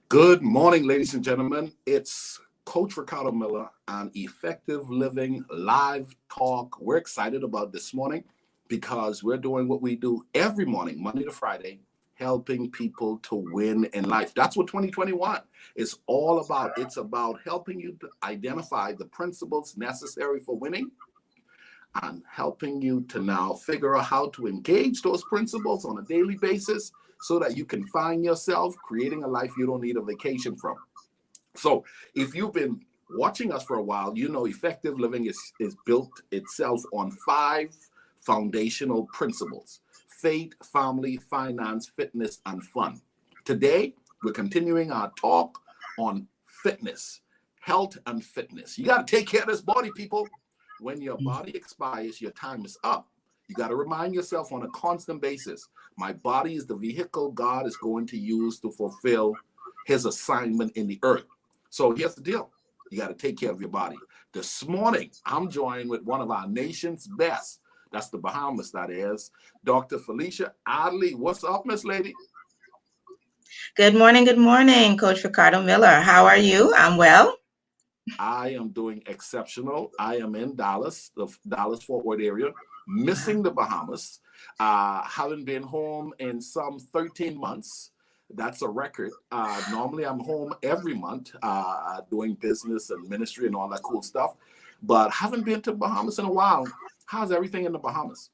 Good morning, ladies and gentlemen. It's Coach Ricardo Miller on Effective Living Live Talk. We're excited about this morning because we're doing what we do every morning, Monday to Friday, helping people to win in life. That's what 2021 is all about. It's about helping you to identify the principles necessary for winning and helping you to now figure out how to engage those principles on a daily basis so that you can find yourself creating a life you don't need a vacation from. So if you've been watching us for a while, you know effective living is built itself on 5 foundational principles: faith, family, finance, fitness, and fun. Today, we're continuing our talk on fitness, health, and fitness. You got to take care of this body, people. When your body expires, your time is up. You got to remind yourself on a constant basis, my body is the vehicle God is going to use to fulfill his assignment in the earth. So here's the deal. You got to take care of your body. This morning, I'm joined with one of our nation's best. That's the Bahamas, that is. Dr. Felicia Ali. What's up, Miss Lady? Good morning, Coach Ricardo Miller. How are you? I'm well. I am doing exceptional. I am in Dallas, the Dallas-Fort Worth area, missing the Bahamas. Haven't been home in some 13 months. That's a record. Normally, I'm home every month doing business and ministry and all that cool stuff, but haven't been to Bahamas in a while. How's everything in the Bahamas?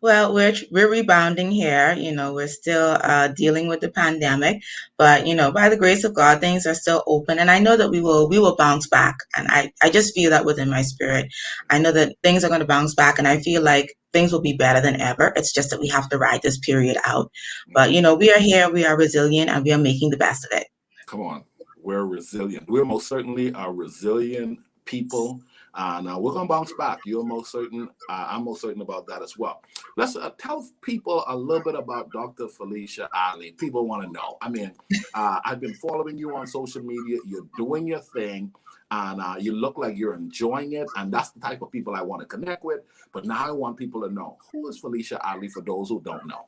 Well, we're rebounding here. We're still dealing with the pandemic, but by the grace of God, things are still open, and I know that we will bounce back. And I just feel that within my spirit. I know that things are going to bounce back, and I feel like things will be better than ever. It's just that we have to ride this period out. But we are here, we are resilient, and we are making the best of it. Come on, we're resilient. We're most certainly a resilient people. Now we're gonna bounce back. You're most certain. I'm most certain about that as well. Let's tell people a little bit about Dr. Felicia Ali. People want to know. I mean, I've been following you on social media. You're doing your thing, and you look like you're enjoying it. And that's the type of people I want to connect with. But now I want people to know, who is Felicia Ali for those who don't know.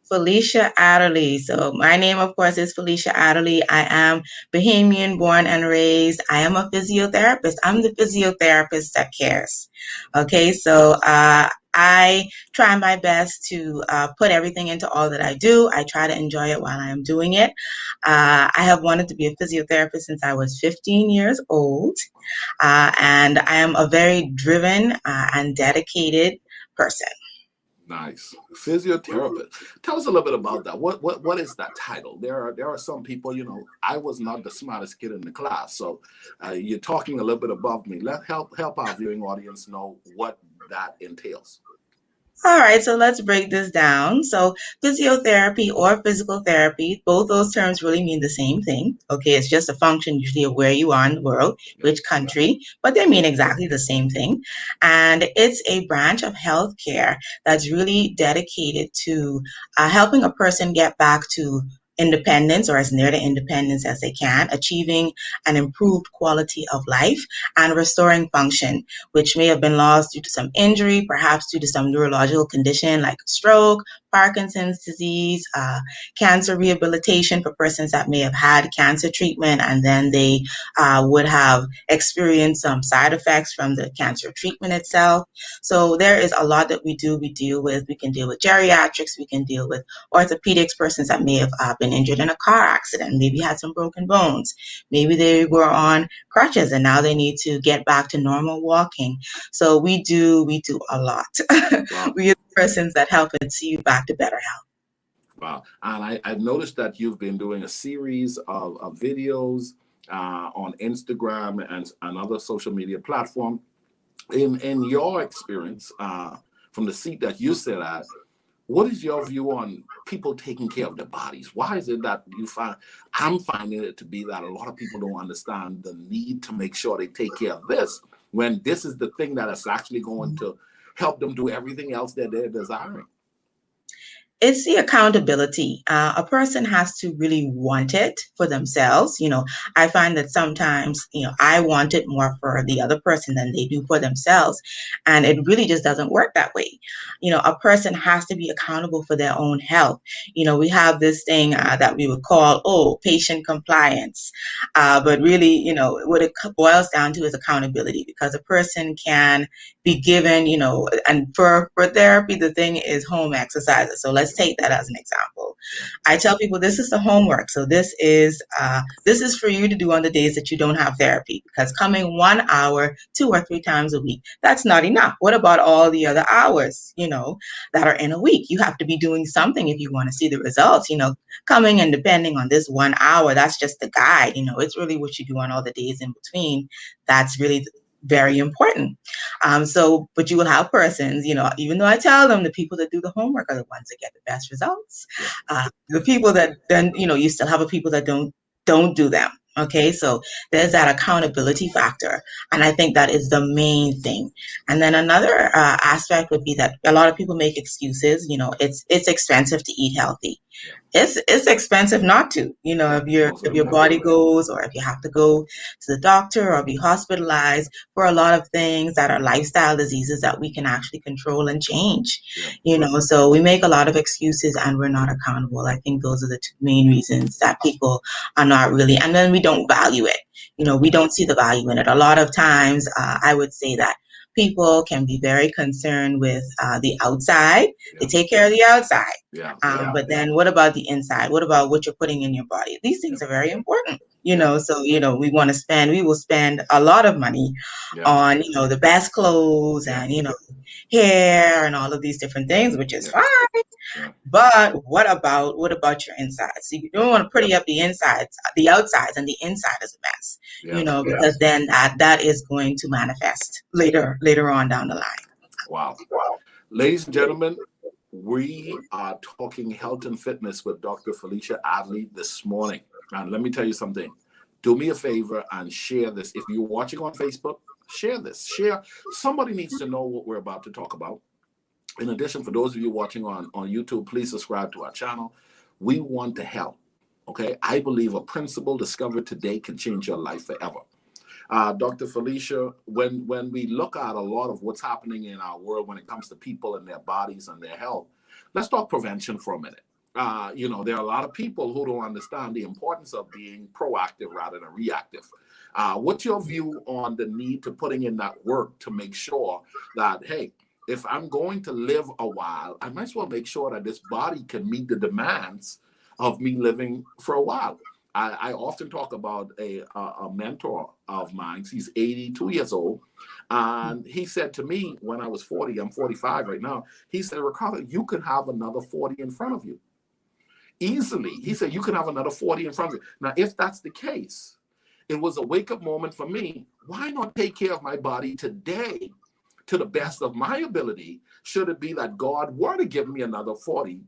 Felicia Adderley. So my name, of course, is Felicia Adderley. I am Bahamian, born and raised. I am a physiotherapist. I'm the physiotherapist that cares. Okay, so I try my best to put everything into all that I do. I try to enjoy it while I am doing it. I have wanted to be a physiotherapist since I was 15 years old, and I am a very driven and dedicated person. Nice. Physiotherapist. Tell us a little bit about that. What is that title? There are some people, I was not the smartest kid in the class. So you're talking a little bit above me. Let's help our viewing audience know what that entails. All right, so let's break this down. So physiotherapy or physical therapy, both those terms really mean the same thing. Okay, it's just a function usually of where you are in the world, which country, but they mean exactly the same thing. And it's a branch of healthcare that's really dedicated to helping a person get back to independence, or as near to independence as they can, achieving an improved quality of life and restoring function, which may have been lost due to some injury, perhaps due to some neurological condition like stroke, Parkinson's disease, cancer rehabilitation for persons that may have had cancer treatment and then they would have experienced some side effects from the cancer treatment itself. So there is a lot that we do. We deal with geriatrics, we can deal with orthopedics, persons that may have been injured in a car accident, maybe had some broken bones, maybe they were on crutches and now they need to get back to normal walking. So we do a lot. Wow. We are the persons that help and see you back to better health. Wow. And I've noticed that you've been doing a series of videos on Instagram and other social media platforms. In your experience, from the seat that you sit at, what is your view on people taking care of their bodies? Why is it that I'm finding it to be that a lot of people don't understand the need to make sure they take care of this, when this is the thing that is actually going to help them do everything else that they're desiring? It's the accountability. A person has to really want it for themselves. I find that sometimes, I want it more for the other person than they do for themselves. And it really just doesn't work that way. A person has to be accountable for their own health. We have this thing that we would call, patient compliance. But really, what it boils down to is accountability, because a person can be given, and for therapy, the thing is home exercises. So let's take that as an example. I tell people this is the homework. So this is for you to do on the days that you don't have therapy, because coming 1 hour, 2 or 3 times a week, that's not enough. What about all the other hours, that are in a week? You have to be doing something if you want to see the results, coming and depending on this 1 hour, that's just the guide. It's really what you do on all the days in between. That's really very important. But you will have persons, even though I tell them the people that do the homework are the ones that get the best results. The people that then, you still have people that don't do them. Okay, so there's that accountability factor, and I think that is the main thing. And then another aspect would be that a lot of people make excuses. It's expensive to eat healthy. It's expensive not to. If your body goes, or if you have to go to the doctor or be hospitalized for a lot of things that are lifestyle diseases that we can actually control and change. So we make a lot of excuses and we're not accountable. I think those are the two main reasons that people are not really, and then we don't value it. We don't see the value in it. A lot of times, I would say that people can be very concerned with the outside. They take care of the outside. But then what about the inside? What about what you're putting in your body? These things are very important. So, we will spend a lot of money on, the best clothes and, hair and all of these different things, which is fine. But what about your insides? So you don't want to pretty up the insides, the outsides, and the inside is a mess. Because then that is going to manifest later on down the line. Wow. Ladies and gentlemen, we are talking health and fitness with Dr. Felicia Ali this morning. And let me tell you something. Do me a favor and share this. If you're watching on Facebook, share this. Somebody needs to know what we're about to talk about. In addition, for those of you watching on YouTube, please subscribe to our channel. We want to help. Okay, I believe a principle discovered today can change your life forever. Dr. Felicia, when we look at a lot of what's happening in our world when it comes to people and their bodies and their health, let's talk prevention for a minute. There are a lot of people who don't understand the importance of being proactive rather than reactive. What's your view on the need to putting in that work to make sure that, hey, if I'm going to live a while, I might as well make sure that this body can meet the demands of me living for a while. I often talk about a mentor of mine. He's 82 years old. And he said to me when I was 40, I'm 45 right now, he said, Ricardo, you can have another 40 in front of you. Easily. He said, you can have another 40 in front of you. Now, if that's the case, it was a wake-up moment for me. Why not take care of my body today to the best of my ability? Should it be that God were to give me another 40,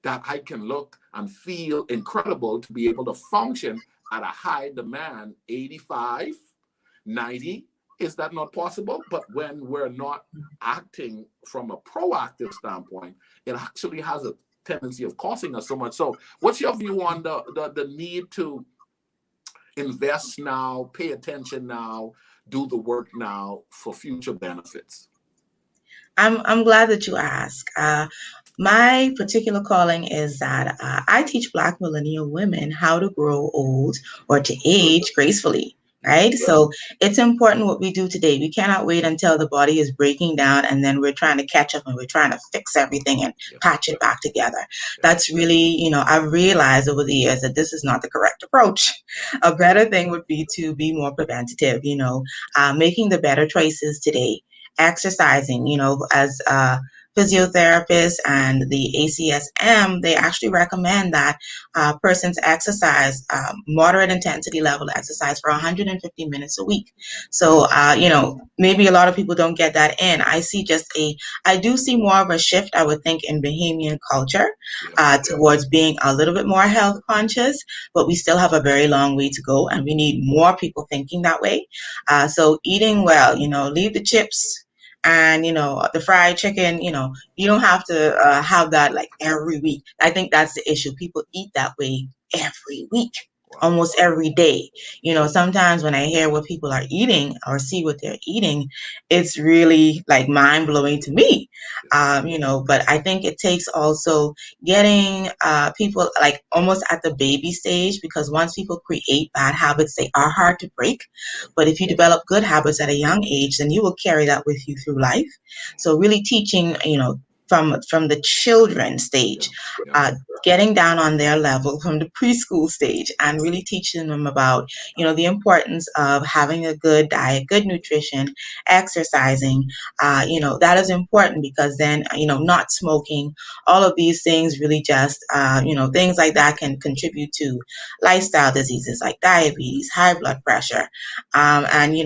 that I can look and feel incredible to be able to function at a high demand, 85, 90. Is that not possible? But when we're not acting from a proactive standpoint, it actually has a tendency of costing us so much. So what's your view on the need to invest now, pay attention now, do the work now for future benefits? I'm glad that you asked. My particular calling is that I teach Black millennial women how to grow old or to age gracefully, right? So it's important what we do today. We cannot wait until the body is breaking down and then we're trying to catch up and we're trying to fix everything and patch it back together. That's really, I've realized over the years that this is not the correct approach. A better thing would be to be more preventative, making the better choices today. Exercising, as physiotherapists and the ACSM, they actually recommend that persons exercise moderate intensity level exercise for 150 minutes a week. So, maybe a lot of people don't get that in. I do see more of a shift, I would think, in Bahamian culture towards being a little bit more health conscious, but we still have a very long way to go and we need more people thinking that way. So eating well, leave the chips And the fried chicken, you don't have to have that like every week. I think that's the issue. People eat that way every week, Wow. almost every day. Sometimes when I hear what people are eating or see what they're eating, it's really like mind blowing to me. But I think it takes also getting people like almost at the baby stage, because once people create bad habits, they are hard to break. But if you develop good habits at a young age, then you will carry that with you through life. So really teaching, from the children stage, Yeah. getting down on their level from the preschool stage, and really teaching them about, the importance of having a good diet, good nutrition, exercising. That is important, because then, not smoking, all of these things really just, things like that can contribute to lifestyle diseases like diabetes, high blood pressure, and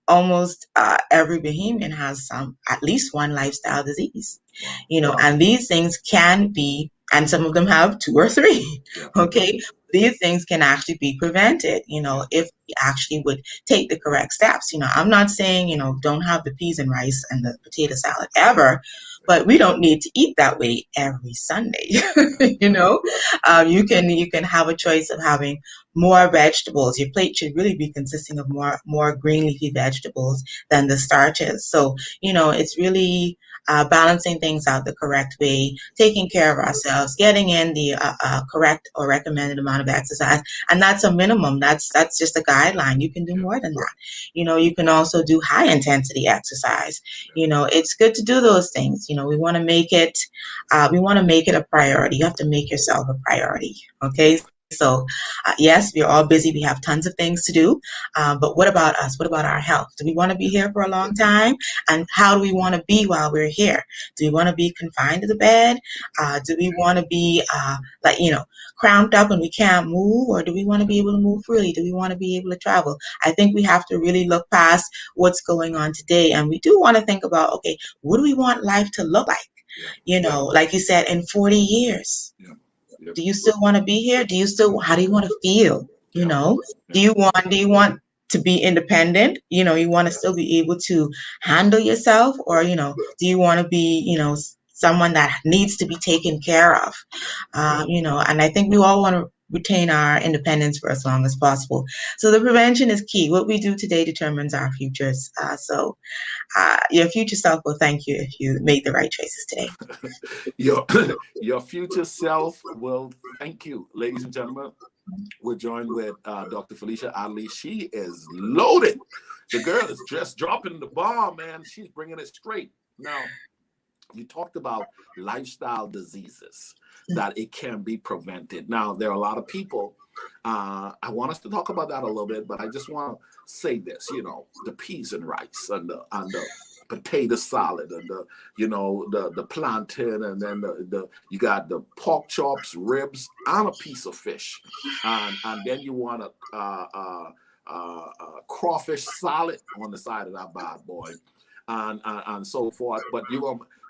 almost every Bahamian has at least one lifestyle disease. Wow. And these things can be, and some of them have two or three. Yeah. Okay, these things can actually be prevented. If we actually would take the correct steps. I'm not saying don't have the peas and rice and the potato salad ever. But we don't need to eat that way every Sunday. You can have a choice of having more vegetables. Your plate should really be consisting of more green leafy vegetables than the starches. So, it's really balancing things out the correct way, taking care of ourselves, getting in the correct or recommended amount of exercise. And that's a minimum. That's just a guideline. You can do more than that. You can also do high intensity exercise. It's good to do those things. We want to make it, a priority. You have to make yourself a priority. Okay. So, yes, we're all busy. We have tons of things to do. But what about us? What about our health? Do we want to be here for a long time? And how do we want to be while we're here? Do we want to be confined to the bed? Do we want to be cramped up and we can't move? Or do we want to be able to move freely? Do we want to be able to travel? I think we have to really look past what's going on today. And we do want to think about, okay, what do we want life to look like? Like you said, in 40 years. Do you still want to be here? How do you want to feel? Do you want to be independent? You want to still be able to handle yourself, or, do you want to be, someone that needs to be taken care of? And I think we all want to retain our independence for as long as possible. So the prevention is key. What we do today determines our futures. So your future self will thank you if you make the right choices today. Your future self will thank you, ladies and gentlemen. We're joined with Dr. Felicia Ali. She is loaded. The girl is just dropping the bomb, man. She's bringing it straight. Now, you talked about lifestyle diseases, that it can be prevented. Now, there are a lot of people. I want us to talk about that a little bit, but I just want to say this. The peas and rice and the potato salad and the plantain, and then you got the pork chops, ribs, and a piece of fish, and then you want a crawfish salad on the side of that bad boy, and so forth. But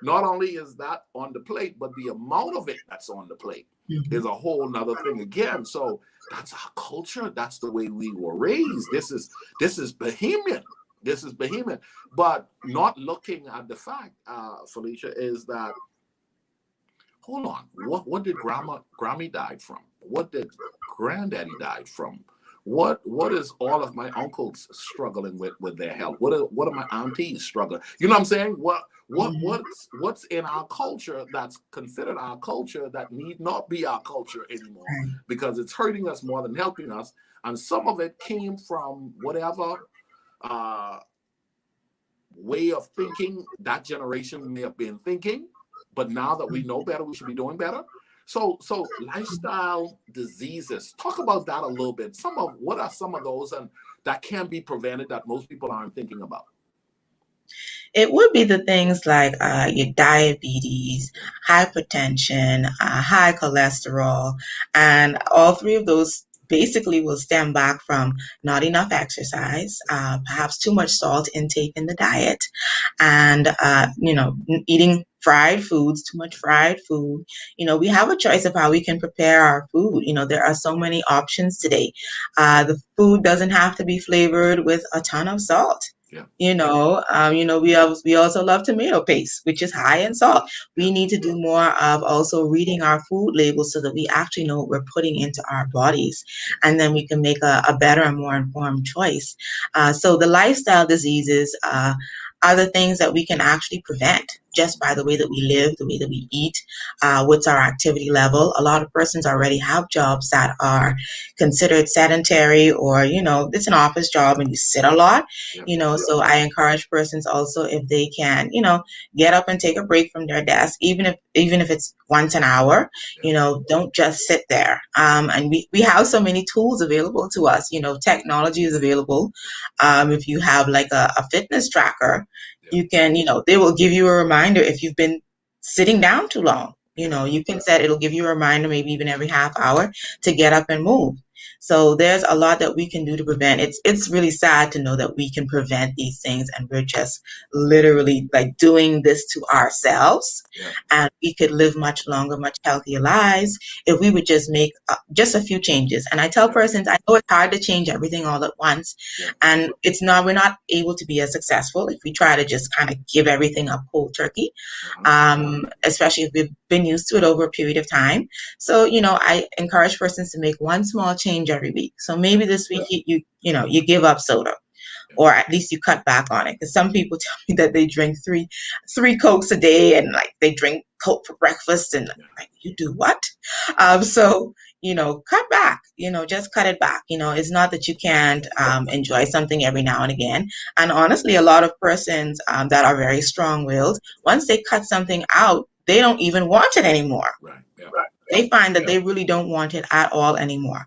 not only is that on the plate, but the amount of it that's on the plate is a whole nother thing again. So that's our culture. That's the way we were raised. This is Bahamian. This is Bahamian. But not looking at the fact, Felicia, is that, hold on, what did Grammy died from? What did Granddaddy died from? What is all of my uncles struggling with their health? What are my aunties struggling? You know what I'm saying? What's in our culture that's considered our culture that need not be our culture anymore, because it's hurting us more than helping us. And some of it came from whatever way of thinking that generation may have been thinking, but now that we know better, we should be doing better. So lifestyle diseases, talk about that a little bit. What are some of those and that can be prevented that most people aren't thinking about? It would be the things like your diabetes, hypertension, high cholesterol, and all three of those basically will stem back from not enough exercise, perhaps too much salt intake in the diet, and eating fried foods, too much fried food. We have a choice of how we can prepare our food. There are so many options today. The food doesn't have to be flavored with a ton of salt. Yeah. We also love tomato paste, which is high in salt. We need to do more of also reading our food labels so that we actually know what we're putting into our bodies, and then we can make a better and more informed choice. So the lifestyle diseases are the things that we can actually prevent just by the way that we live, the way that we eat, what's our activity level. A lot of persons already have jobs that are considered sedentary, or it's an office job and you sit a lot. So I encourage persons also, if they can, get up and take a break from their desk, even if it's once an hour. Don't just sit there. And we have so many tools available to us. Technology is available. If you have like a fitness tracker, you can, they will give you a reminder if you've been sitting down too long. You can set, it'll give you a reminder maybe even every half hour to get up and move. So there's a lot that we can do to prevent. It's really sad to know that we can prevent these things, and we're just literally like doing this to ourselves. And we could live much longer, much healthier lives if we would just make just a few changes. And I tell persons, I know it's hard to change everything all at once, and we're not able to be as successful if we try to just kind of give everything up cold turkey, especially if we've been used to it over a period of time. So, I encourage persons to make one small change every week. So maybe this week you give up soda, or at least you cut back on it. Because some people tell me that they drink three Cokes a day, and like they drink Coke for breakfast, and like, you do what? So cut back. Just cut it back. It's not that you can't enjoy something every now and again. And honestly, a lot of persons that are very strong-willed, once they cut something out, they don't even want it anymore. Right. Yeah. They find that they really don't want it at all anymore.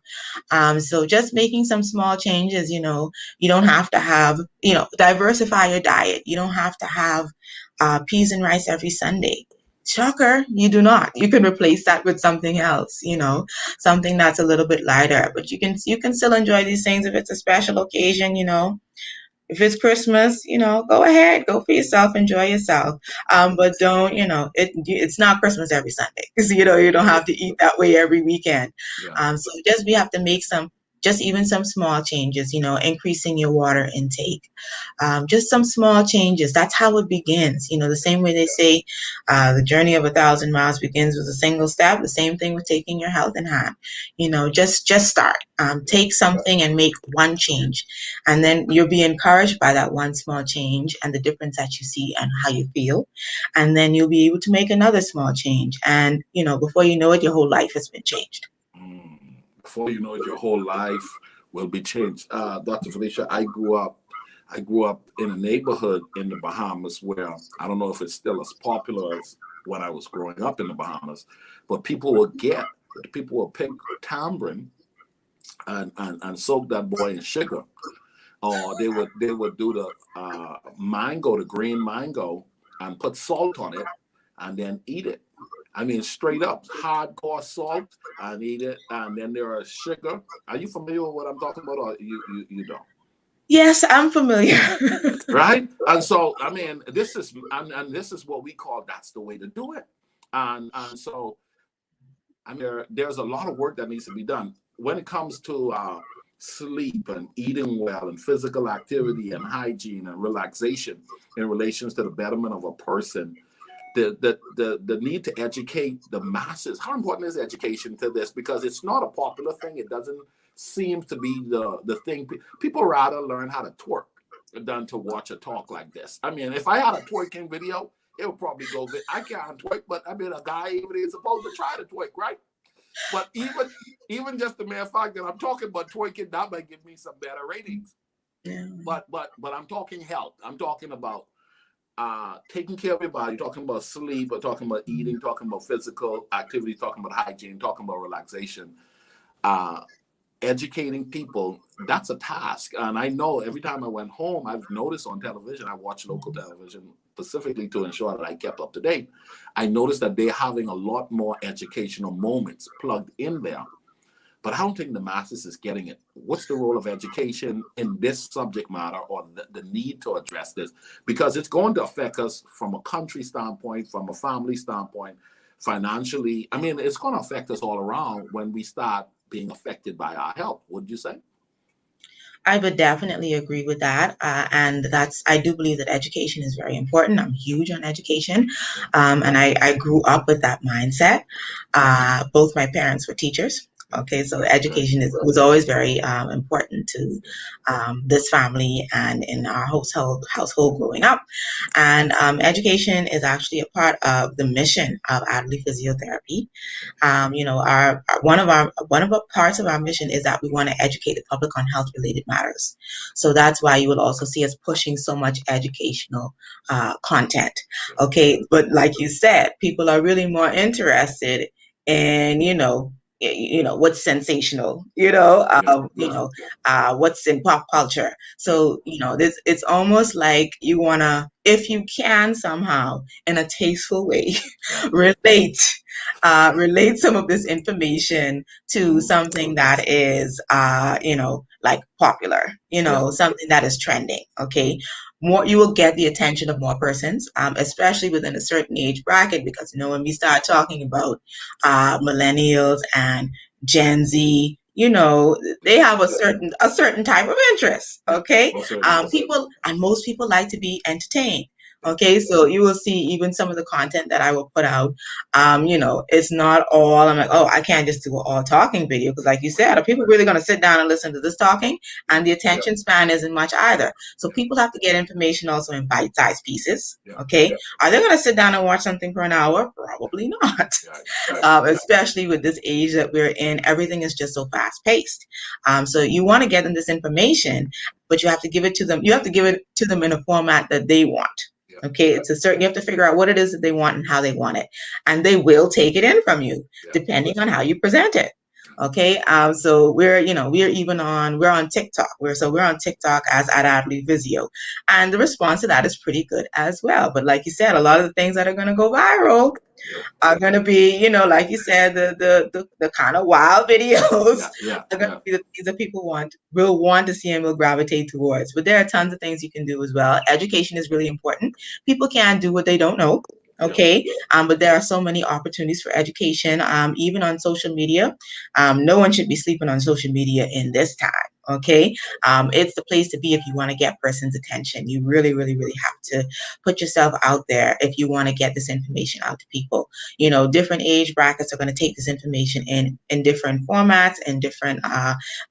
So just making some small changes. You don't have to have, diversify your diet. You don't have to have peas and rice every Sunday. Shocker, you do not. You can replace that with something else, something that's a little bit lighter. But you can still enjoy these things if it's a special occasion. If it's Christmas, go ahead, go for yourself, enjoy yourself. But don't, it's not Christmas every Sunday, because you don't have to eat that way every weekend. So we have to make even some small changes, increasing your water intake, just some small changes. That's how it begins. The same way they say the journey of 1,000 miles begins with a single step. The same thing with taking your health in hand. Just start. Take something and make one change, and then you'll be encouraged by that one small change and the difference that you see and how you feel, and then you'll be able to make another small change, and before you know it, your whole life has been changed. Before you know it, your whole life will be changed. Dr. Felicia, I grew up in a neighborhood in the Bahamas where I don't know if it's still as popular as when I was growing up in the Bahamas, but people would pick tamarind and soak that boy in sugar, or they would do the mango, the green mango, and put salt on it and then eat it. I mean, straight up hardcore salt, and eat it, and then there is sugar. Are you familiar with what I'm talking about, or you don't? Yes, I'm familiar. Right? And so, I mean, this is what we call, that's the way to do it. And so, I mean, there's a lot of work that needs to be done when it comes to sleep and eating well and physical activity and hygiene and relaxation in relations to the betterment of a person. The need to educate the masses. How important is education to this? Because it's not a popular thing. It doesn't seem to be the thing. People rather learn how to twerk than to watch a talk like this. I mean, if I had a twerking video, it would probably go. I can't twerk, but I mean, a guy even is supposed to try to twerk, right? But even just the mere fact that I'm talking about twerking, that might give me some better ratings. Yeah. But I'm talking health. I'm talking about taking care of your body, talking about sleep, or talking about eating, talking about physical activity, talking about hygiene, talking about relaxation, educating people. That's a task. And I know every time I went home, I've noticed on television, I watch local television specifically to ensure that I kept up to date. I noticed that they're having a lot more educational moments plugged in there. but I don't think the masses is getting it. What's the role of education in this subject matter, or the need to address this? Because it's going to affect us from a country standpoint, from a family standpoint, financially. I mean, it's going to affect us all around when we start being affected by our health, would you say? I would definitely agree with that. And I do believe that education is very important. I'm huge on education. And I grew up with that mindset. Both my parents were teachers. Okay, so education was always very important to this family and in our household growing up. And education is actually a part of the mission of Adderley Physiotherapy. Our one of the parts of our mission is that we want to educate the public on health related matters. So that's why you will also see us pushing so much educational content. Okay, but like you said, people are really more interested in what's sensational, what's in pop culture. So it's almost like you wanna, if you can somehow in a tasteful way, relate some of this information to something that is like popular, something that is trending. Okay, more, you will get the attention of more persons, especially within a certain age bracket, because when we start talking about millennials and Gen Z, they have a certain type of interest. Okay, most people like to be entertained. Okay, so you will see even some of the content that I will put out. It's not all, I'm like, oh, I can't just do an all talking video, because like you said, are people really going to sit down and listen to this talking? And the attention span isn't much either. So people have to get information also in bite-sized pieces. Okay, are they going to sit down and watch something for an hour? Probably not. Especially with this age that we're in, everything is just so fast-paced. So you want to get them this information, but you have to give it to them. You have to give it to them in a format that they want. Okay, you have to figure out what it is that they want and how they want it, and they will take it in from you depending on how you present it. Okay, so we're on TikTok. We're on TikTok as at Adderley Visio, and the response to that is pretty good as well. But like you said, a lot of the things that are going to go viral are going to be, like you said, the kind of wild videos are going to be the things that people will want to see and will gravitate towards. But there are tons of things you can do as well. Education is really important. People can't do what they don't know. Okay, but there are so many opportunities for education, even on social media. No one should be sleeping on social media in this time. Okay, it's the place to be if you want to get person's attention. You really, really, really have to put yourself out there if you want to get this information out to people. Different age brackets are going to take this information in different formats and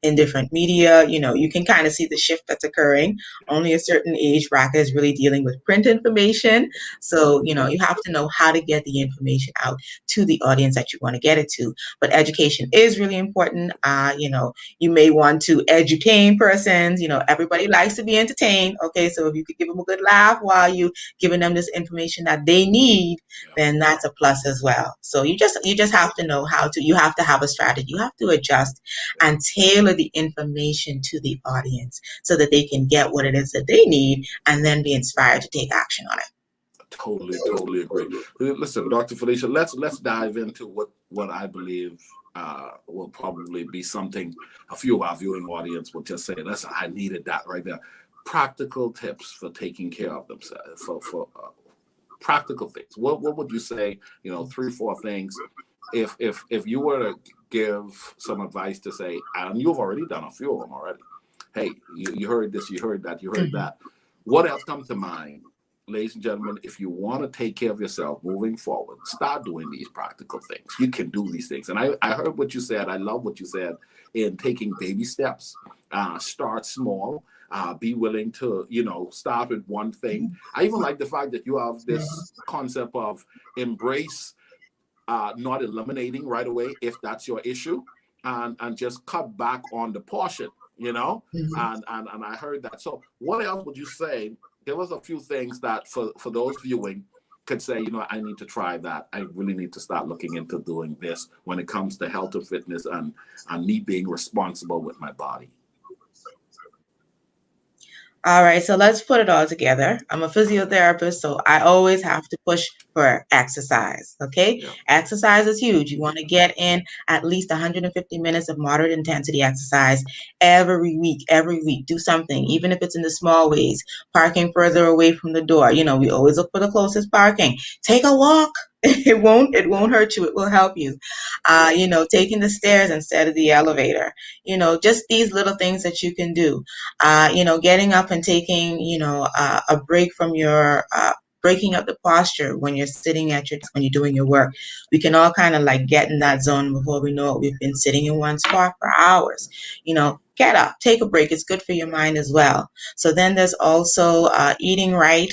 in different media. You can kind of see the shift that's occurring. Only a certain age bracket is really dealing with print information. So, you have to know how to get the information out to the audience that you want to get it to. But education is really important. You may want to edutain persons. Everybody likes to be entertained. Okay, so if you could give them a good laugh while you giving them this information that they need, then that's a plus as well. So you just have to know you have to have a strategy. You have to adjust and tailor the information to the audience so that they can get what it is that they need and then be inspired to take action on it. Totally agree. Listen, Dr. Felicia, let's dive into what I believe will probably be something a few of our viewing audience will just say, listen, I needed that right there. Practical tips for taking care of themselves, for practical things. What would you say, 3-4 things, if you were to give some advice to say, and you've already done a few of them already. Hey, you heard this, you heard that, you heard that. What else comes to mind? Ladies and gentlemen, if you want to take care of yourself moving forward, start doing these practical things. You can do these things. And I heard what you said. I love what you said in taking baby steps. Start small. Be willing to, start with one thing. I even like the fact that you have this concept of embrace, not eliminating right away if that's your issue, and just cut back on the portion, and I heard that. So what else would you say? Give us a few things that for those viewing could say, I need to try that. I really need to start looking into doing this when it comes to health and fitness and me being responsible with my body. All right, so let's put it all together. I'm a physiotherapist, so I always have to push for exercise. Okay, Yeah. exercise is huge. You want to get in at least 150 minutes of moderate intensity exercise every week. Every week, do something, even if it's in the small ways. Parking further away from the door. We always look for the closest parking. Take a walk. It won't hurt you. It will help you. Taking the stairs instead of the elevator. Just these little things that you can do. Getting up and taking, a break from your, breaking up the posture when you're sitting at your desk, when you're doing your work. We can all kind of like get in that zone before we know it. We've been sitting in one spot for hours. Get up, take a break. It's good for your mind as well. So then there's also eating right,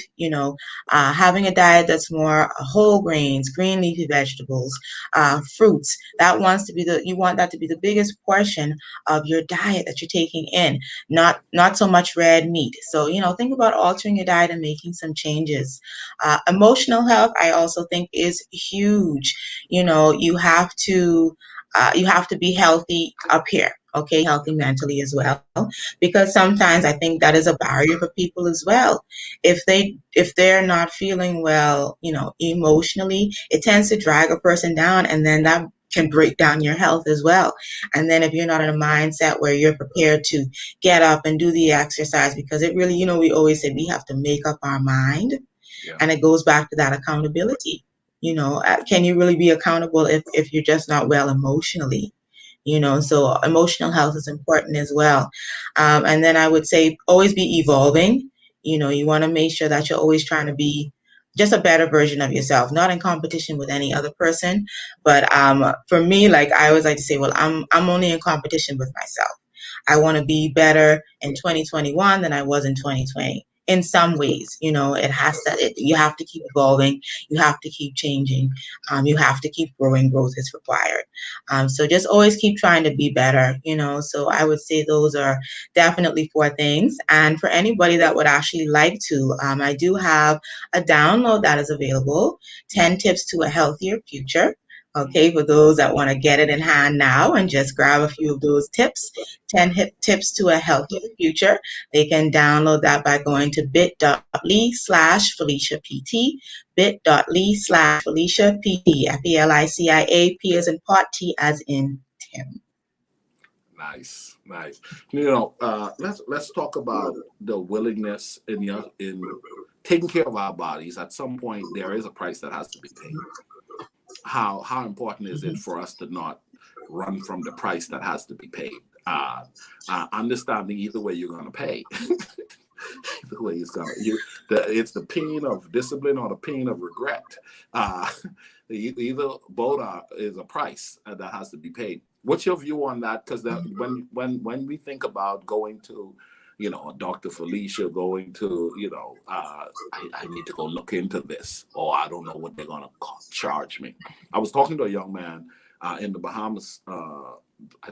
having a diet that's more whole grains, green leafy vegetables, fruits. You want that to be the biggest portion of your diet that you're taking in, not so much red meat. So think about altering your diet and making some changes. Emotional health, I also think, is huge. You have to be healthy up here. Okay, healthy mentally as well, because sometimes I think that is a barrier for people as well. If they're not feeling well, emotionally, it tends to drag a person down, and then that can break down your health as well. And then if you're not in a mindset where you're prepared to get up and do the exercise, because it really, we always say we have to make up our mind, Yeah. and it goes back to that accountability. Can you really be accountable if you're just not well emotionally? So emotional health is important as well. And then I would say always be evolving. You want to make sure that you're always trying to be just a better version of yourself, not in competition with any other person. But for me, like I always like to say, well, I'm only in competition with myself. I want to be better in 2021 than I was in 2020. In some ways, you have to keep evolving, you have to keep changing, you have to keep growing. Growth is required. So just always keep trying to be better. So I would say those are definitely four things. And for anybody that would actually like to, I do have a download that is available, 10 tips to a healthier future. Okay, for those that want to get it in hand now and just grab a few of those tips, 10 tips to a healthier future. They can download that by going to bit.ly/FeliciaPT, bit.ly/FeliciaPT, FELICIA, P as in pot, T as in Tim. Nice, nice. Let's talk about the willingness in taking care of our bodies. At some point, there is a price that has to be paid. How important is it Mhm. for us to not run from the price that has to be paid? Understanding either way you're going to pay. The way it's the pain of discipline or the pain of regret. Uh, Either both is a price that has to be paid. What's your view on that? Because when we think about going to, Dr. Felicia, going to, I need to go look into this, or I don't know what they're gonna charge me. I was talking to a young man in the Bahamas. I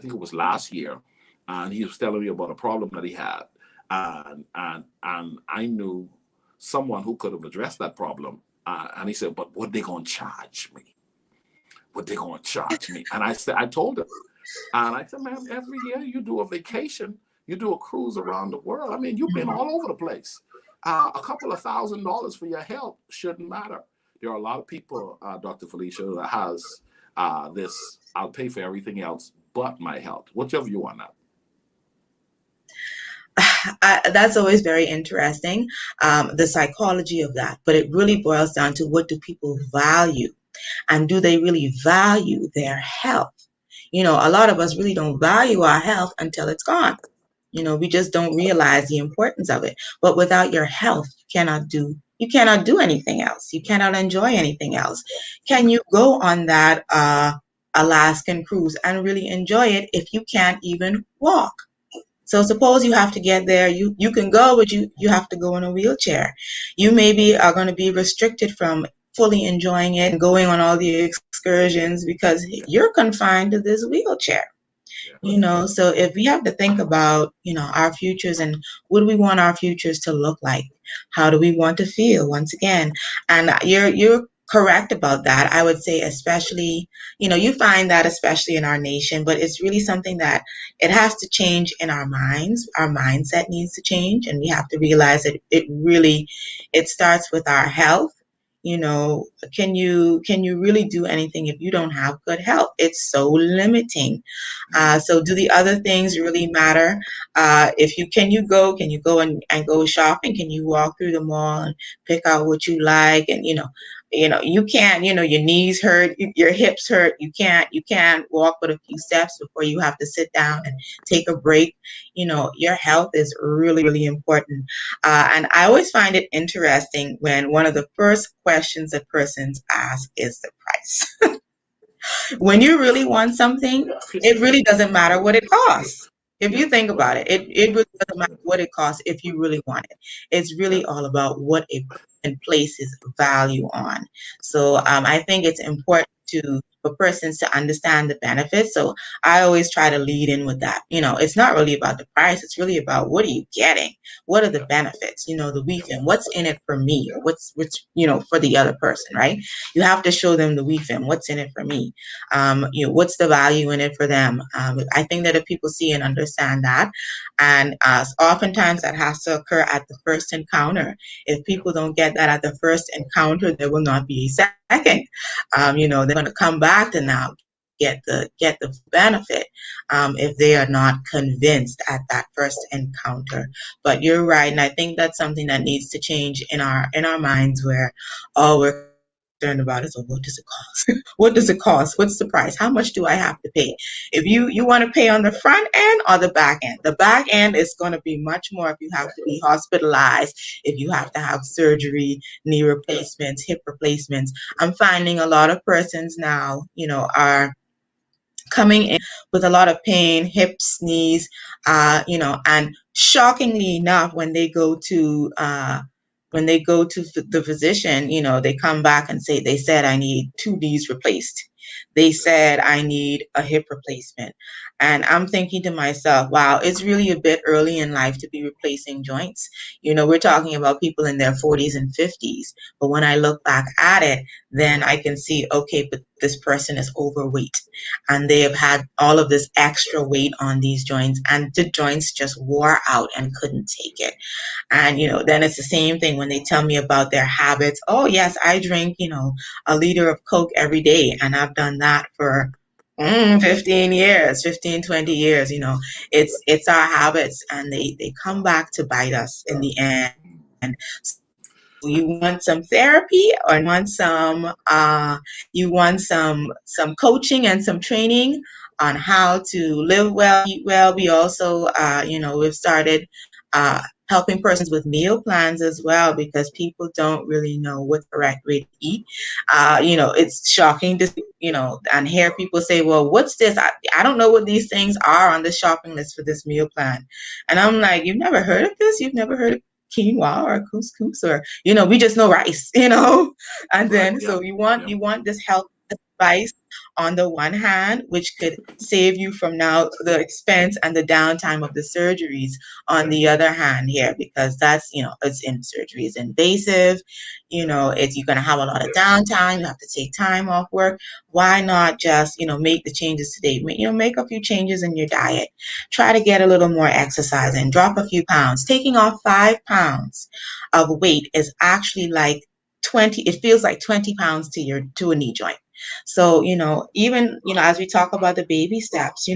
think it was last year, and he was telling me about a problem that he had, and I knew someone who could have addressed that problem. And he said, "But what they gonna charge me? What they gonna charge me?" And I told him, and I said, "Man, every year you do a vacation, you do a cruise around the world. I mean, you've been all over the place. A couple of $1,000 for your health shouldn't matter." There are a lot of people, Dr. Felicia, that has this. I'll pay for everything else but my health. What's your view on that? That's always very interesting, the psychology of that. But it really boils down to, what do people value? And do they really value their health? A lot of us really don't value our health until it's gone. We just don't realize the importance of it. But without your health, you cannot do anything else. You cannot enjoy anything else. Can you go on that Alaskan cruise and really enjoy it if you can't even walk? So suppose you have to get there, you can go, but you have to go in a wheelchair. You maybe are going to be restricted from fully enjoying it and going on all the excursions because Yeah, you're confined to this wheelchair. yeah, So if we have to think about, our futures, and what do we want our futures to look like? How do we want to feel once again? And you're correct about that. I would say, especially, you find that especially in our nation, but it's really something that it has to change in our minds. Our mindset needs to change, and we have to realize that it starts with our health. Can you really do anything if you don't have good health? It's so limiting. So do the other things really matter? If you can you go and go shopping? Can you walk through the mall and pick out what you like? And you can't, your knees hurt, your hips hurt. You can't walk but a few steps before you have to sit down and take a break. Your health is really, really important. And I always find it interesting when one of the first questions that persons ask is the price. When you really want something, it really doesn't matter what it costs. If you think about it, it really doesn't matter what it costs if you really want it. It's really all about what a person places value on. So I think it's important for persons to understand the benefits. So I always try to lead in with that. It's not really about the price. It's really about what are you getting? What are the benefits? The weekend. What's in it for me? Or what's for the other person, right? You have to show them the weekend. What's in it for me? What's the value in it for them? I think that if people see and understand that, and oftentimes that has to occur at the first encounter. If people don't get that at the first encounter, there will not be a second. They're going to come back to now get the benefit if they are not convinced at that first encounter. But you're right, and I think that's something that needs to change in our minds, where all we're concerned about is, what does it cost? What does it cost? What's the price? How much do I have to pay? If you want to pay on the front end or the back end, the back end is going to be much more if you have to be hospitalized, if you have to have surgery, knee replacements, hip replacements. I'm finding a lot of persons now, are coming in with a lot of pain, hips, knees, and shockingly enough, when they go to the physician, they come back and they said, I need 2 knees replaced. They said, I need a hip replacement. And I'm thinking to myself, wow, it's really a bit early in life to be replacing joints. We're talking about people in their 40s and 50s. But when I look back at it, then I can see, okay, but this person is overweight and they have had all of this extra weight on these joints, and the joints just wore out and couldn't take it. And, then it's the same thing when they tell me about their habits. Oh, yes, I drink, a liter of Coke every day. And I've done that for 15 years, 15, 20 years. It's our habits, and they come back to bite us in the end. You want some therapy, or you want some coaching and some training on how to live well, eat well. We also we've started helping persons with meal plans as well, because people don't really know what's the correct way to eat. It's shocking to and hear people say, well, what's this? I don't know what these things are on the shopping list for this meal plan. And I'm like, you've never heard of this? You've never heard of quinoa or couscous, or we just know rice, and then so you want this health advice on the one hand, which could save you from now the expense and the downtime of the surgeries on the other hand here, because that's surgery is invasive. It's you're going to have a lot of downtime. You have to take time off work. Why not just make the changes today? Make a few changes in your diet. Try to get a little more exercise and drop a few pounds. Taking off 5 pounds of weight is actually like 20. It feels like 20 pounds to a knee joint. So, even, as we talk about the baby steps,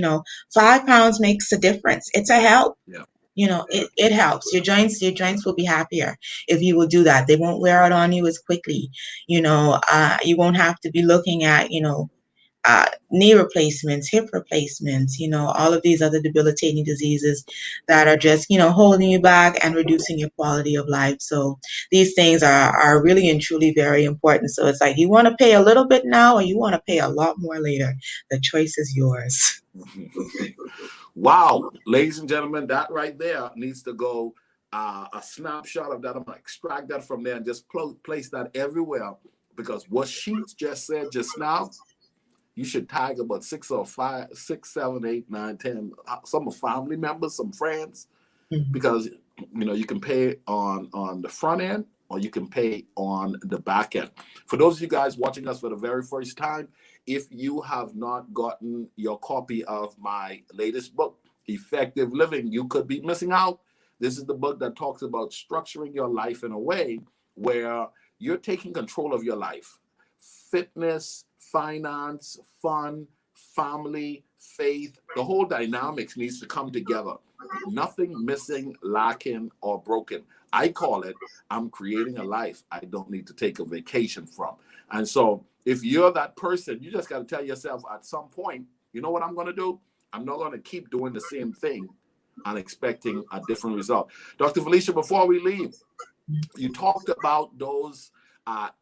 5 pounds makes a difference. It's a help. Yeah. It helps. Your joints will be happier if you will do that. They won't wear out on you as quickly. You won't have to be looking at, knee replacements, hip replacements, all of these other debilitating diseases that are just, holding you back and reducing your quality of life. So these things are really and truly very important. So it's like, you want to pay a little bit now, or you want to pay a lot more later. The choice is yours. Wow, ladies and gentlemen, that right there needs to go a snapshot of that. I'm going to extract that from there and just place that everywhere, because what she just said just now, you should tag about 6 or 5, 6, 7, 8, 9, 10, some family members, some friends, because you can pay on the front end, or you can pay on the back end. For those of you guys watching us for the very first time, if you have not gotten your copy of my latest book, Effective Living, you could be missing out. This is the book that talks about structuring your life in a way where you're taking control of your life. Fitness, finance, fun, family, faith, the whole dynamics needs to come together. Nothing missing, lacking, or broken. I call it, I'm creating a life I don't need to take a vacation from. And so if you're that person, you just got to tell yourself at some point, you know what I'm going to do? I'm not going to keep doing the same thing and expecting a different result. Dr. Felicia, before we leave, you talked about those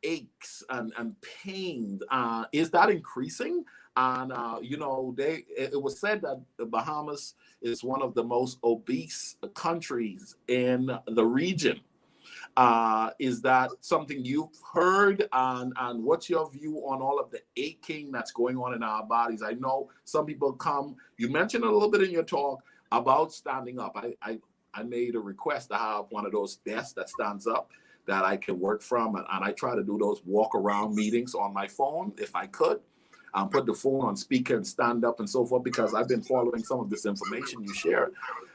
aches and pains. Is that increasing? And it was said that the Bahamas is one of the most obese countries in the region. Is that something you've heard? And what's your view on all of the aching that's going on in our bodies? I know some people come. You mentioned a little bit in your talk about standing up. I made a request to have one of those desks that stands up that I can work from, and I try to do those walk around meetings on my phone if I could. Put the phone on speaker and stand up and so forth, because I've been following some of this information you shared.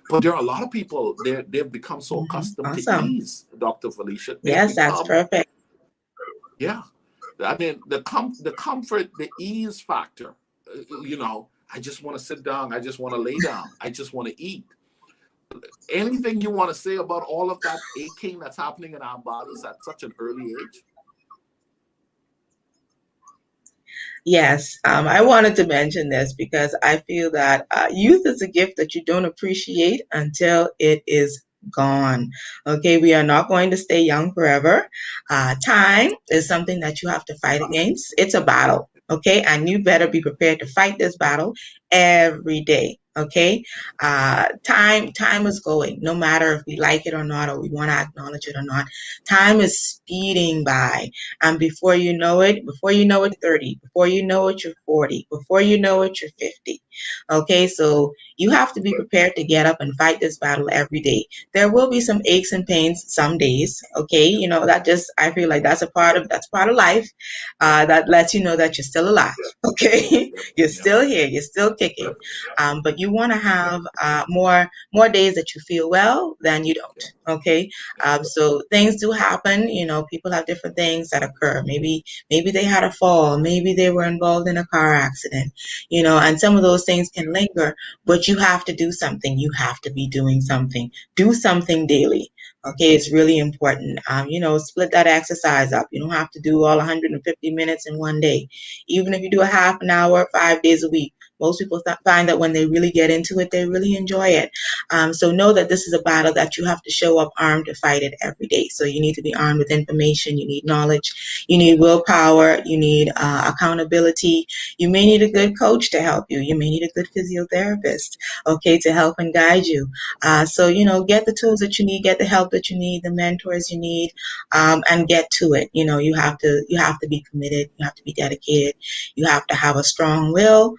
But there are a lot of people, they've become so accustomed to ease, Dr. Felicia. Yes, that's perfect. Yeah. I mean, the comfort, the ease factor, I just want to sit down. I just want to lay down. I just want to eat. Anything you want to say about all of that aching that's happening in our bodies at such an early age? Yes, I wanted to mention this because I feel that youth is a gift that you don't appreciate until it is gone. Okay, we are not going to stay young forever. Time is something that you have to fight against. It's a battle. Okay, and you better be prepared to fight this battle every day. Okay, time is going, no matter if we like it or not, or we want to acknowledge it or not. Time is speeding by, and before you know it, you're 30. Before you know it, you're 40. Before you know it, you're 50. Okay, so you have to be prepared to get up and fight this battle every day. There will be some aches and pains some days. Okay, I feel like that's part of life. That lets you know that you're still alive. Okay, you're still here, you're still kicking. But you want to have more days that you feel well than you don't. Okay, so things do happen. People have different things that occur. Maybe they had a fall. Maybe they were involved in a car accident. And some of those things can linger. But you have to do something. You have to be doing something. Do something daily. Okay, it's really important. Split that exercise up. You don't have to do all 150 minutes in one day. Even if you do a half an hour, 5 days a week. Most people find that when they really get into it, they really enjoy it. So know that this is a battle that you have to show up armed to fight it every day. So you need to be armed with information. You need knowledge. You need willpower. You need accountability. You may need a good coach to help you. You may need a good physiotherapist, okay, to help and guide you. So get the tools that you need, get the help that you need, the mentors you need, and get to it. You have to be committed. You have to be dedicated. You have to have a strong will.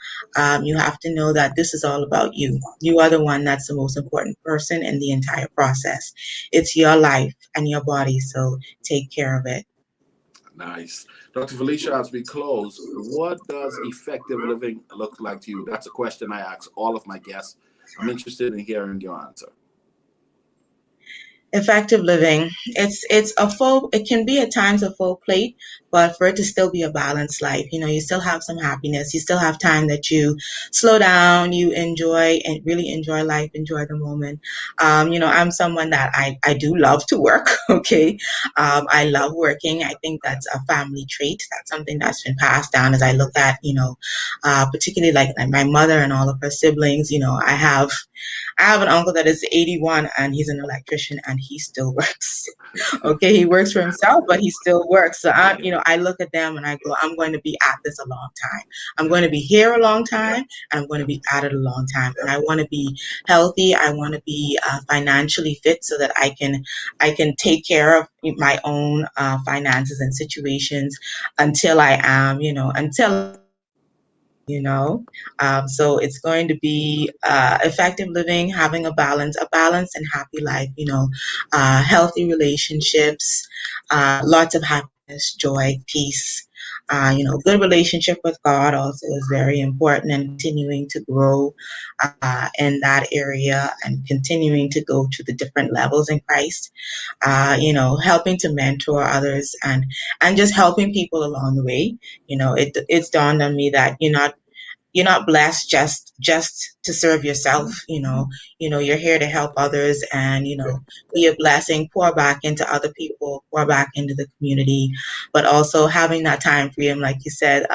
You have to know that this is all about you. You are the one that's the most important person in the entire process. It's your life and your body, so take care of it. Nice. Dr. Felicia, as we close, what does effective living look like to you? That's a question I ask all of my guests. I'm interested in hearing your answer. Effective living, it can be at times a full plate, but for it to still be a balanced life, you still have some happiness, you still have time that you slow down, you enjoy and really enjoy life, enjoy the moment. I'm someone that I do love to work. Okay, I love working. I think that's a family trait. That's something that's been passed down. As I look at particularly like my mother and all of her siblings, I have an uncle that is 81 and he's an electrician and he still works. Okay, he works for himself, but he still works. So I look at them and I go, I'm going to be at this a long time. I'm going to be here a long time, and I'm going to be at it a long time. And I want to be healthy. I want to be financially fit so that I can take care of my own finances and situations until I am, until you know. So it's going to be effective living, having a balanced and happy life, healthy relationships, lots of happiness, joy, peace. Good relationship with God also is very important, and continuing to grow in that area and continuing to go to the different levels in Christ. Helping to mentor others and just helping people along the way. It's dawned on me that you're not blessed just to serve yourself. You're here to help others and be a blessing, pour back into other people, pour back into the community, but also having that time freedom, like you said,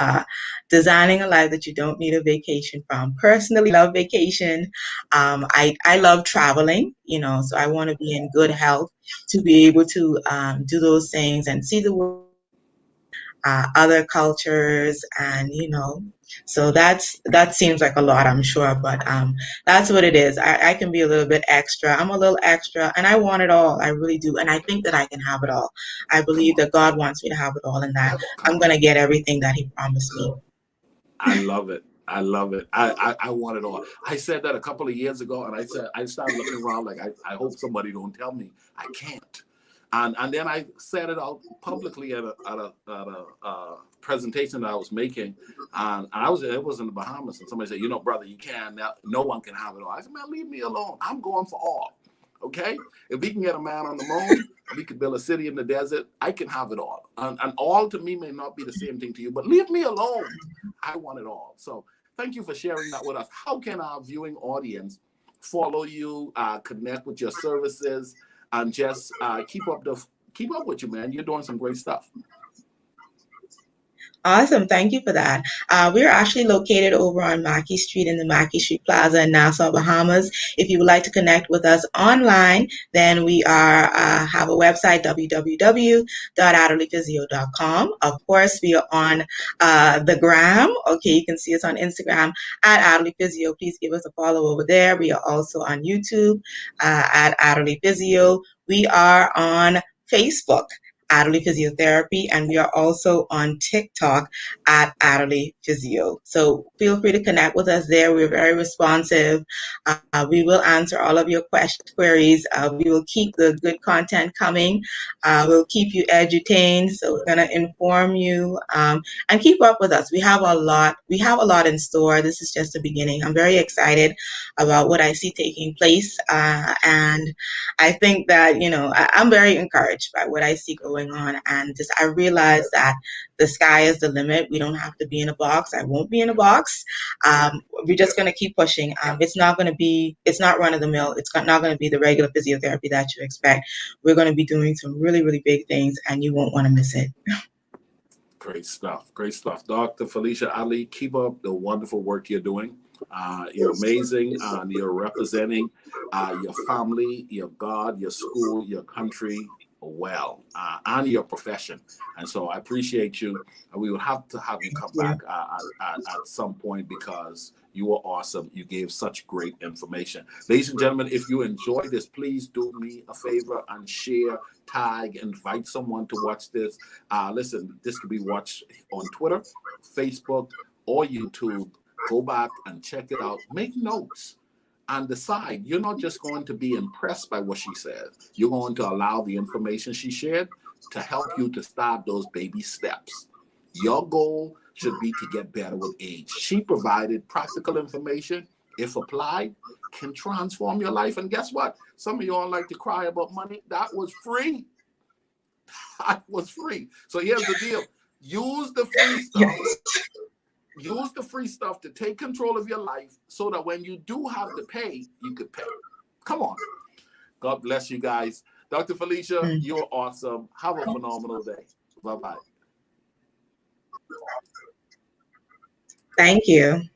designing a life that you don't need a vacation from. Personally, love vacation. I love traveling, so I want to be in good health to be able to do those things and see the world, other cultures, and so that seems like a lot, I'm sure, but that's what it is. I can be a little bit extra. I'm a little extra, and I want it all. I really do, and I think that I can have it all. I Come believe on, that God wants me to have it all, and that come I'm on. going to get everything that He promised me. I love it. I love it. I want it all. I said that a couple of years ago, and I said I started looking around like I hope somebody don't tell me I can't. And then I said it out publicly at a presentation that I was making, and it was in the Bahamas, and somebody said, brother, you can't. No one can have it all. I said, man, leave me alone. I'm going for all. Okay, if we can get a man on the moon, we could build a city in the desert, I can have it all. And all to me may not be the same thing to you, but leave me alone. I want it all. So thank you for sharing that with us. How can our viewing audience follow you, connect with your services, and just keep up with you, man? You're doing some great stuff. Awesome. Thank you for that. We're actually located over on Mackey Street in the Mackey Street Plaza in Nassau, Bahamas. If you would like to connect with us online, then we have a website, www.adderleyphysio.com. Of course, we are on the gram. Okay, you can see us on Instagram at Adderley Physio. Please give us a follow over there. We are also on YouTube at Adderley Physio. We are on Facebook, Adderley Physiotherapy, and we are also on TikTok at Adderley Physio. So feel free to connect with us there. We're very responsive. We will answer all of your queries. We will keep the good content coming. We'll keep you edutained. So we're going to inform you and keep up with us. We have a lot. We have a lot in store. This is just the beginning. I'm very excited about what I see taking place, and I think that I'm very encouraged by what I see going on, and just I realize that the sky is the limit. We don't have to be in a box. I won't be in a box. We're just going to keep pushing. It's not run of the mill. It's not going to be the regular physiotherapy that you expect. We're going to be doing some really, really big things, and you won't want to miss it. Great stuff. Great stuff. Dr. Felicia Ali, keep up the wonderful work you're doing. You're amazing, and you're representing your family, your God, your school, your country well, and your profession. And so I appreciate you. We will have to have you come back at some point, because you were awesome. You gave such great information. Ladies and gentlemen, if you enjoyed this, please do me a favor and share, tag, invite someone to watch this. Listen, this could be watched on Twitter, Facebook, or YouTube. Go back and check it out. Make notes and decide. You're not just going to be impressed by what she says. You're going to allow the information she shared to help you to start those baby steps. Your goal should be to get better with age. She provided practical information, if applied, can transform your life. And guess what? Some of y'all like to cry about money. That was free. That was free. So here's the deal. Use the free stuff. Use the free stuff to take control of your life, so that when you do have to pay, you could pay. Come on. God bless you guys. Dr. Felicia, you're awesome. Have a phenomenal day. Bye-bye. Thank you.